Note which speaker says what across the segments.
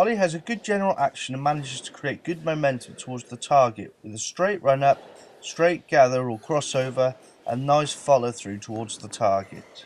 Speaker 1: Oli has a good general action and manages to create good momentum towards the target with a straight run up, straight gather or crossover and nice follow through towards the target.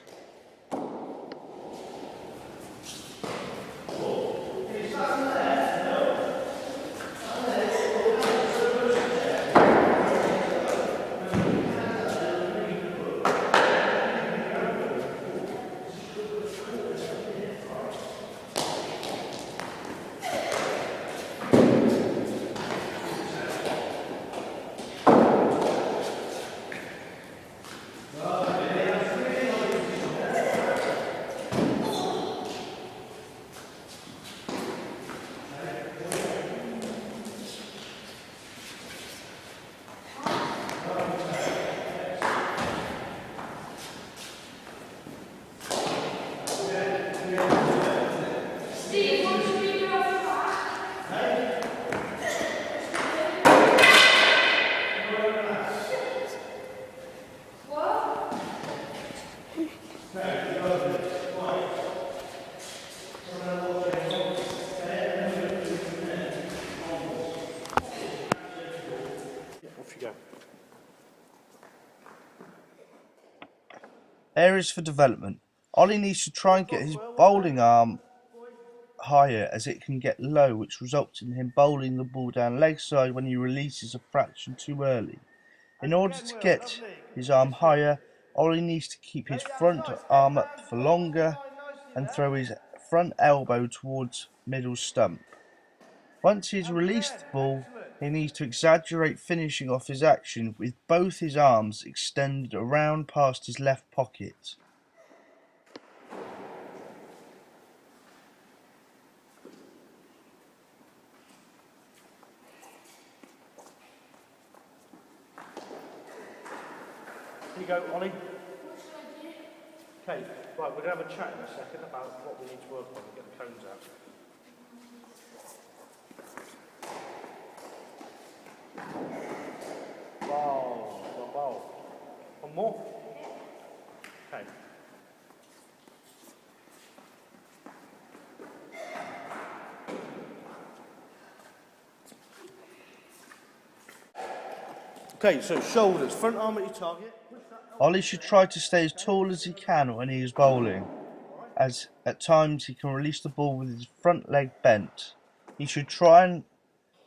Speaker 1: Areas for development. Oli needs to try and get his bowling arm higher as it can get low, which results in him bowling the ball down leg side when he releases a fraction too early. In order to get his arm higher, Oli needs to keep his front arm up for longer and throw his front elbow towards middle stump. Once he's released the ball, he needs to exaggerate finishing off his action with both his arms extended around past his left pocket.
Speaker 2: Here you go, Ollie. Okay, right, we're going to have a chat in a second about what we need to work on and get the cones out. Bow. One more? Okay. Okay, so shoulders, front arm at your target.
Speaker 1: Oli should try to stay as tall as he can when he is bowling, as at times he can release the ball with his front leg bent. He should try and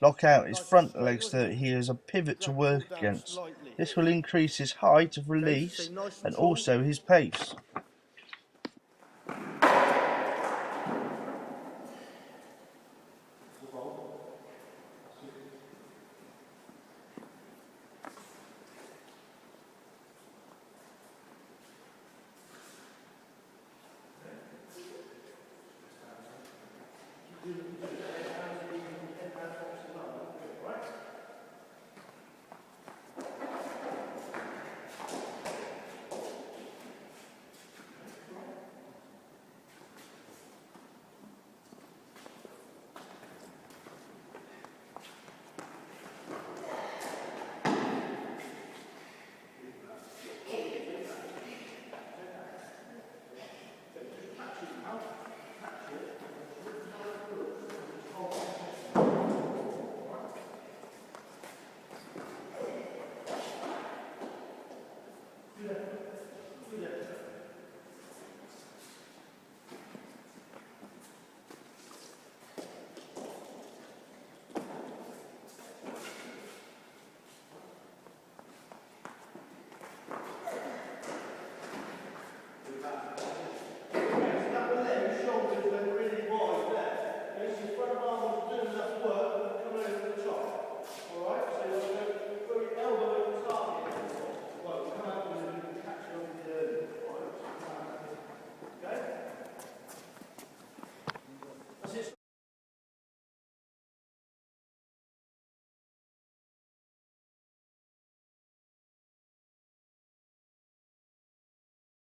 Speaker 1: lock out his front leg so that he has a pivot to work against. This will increase his height of release and also his pace.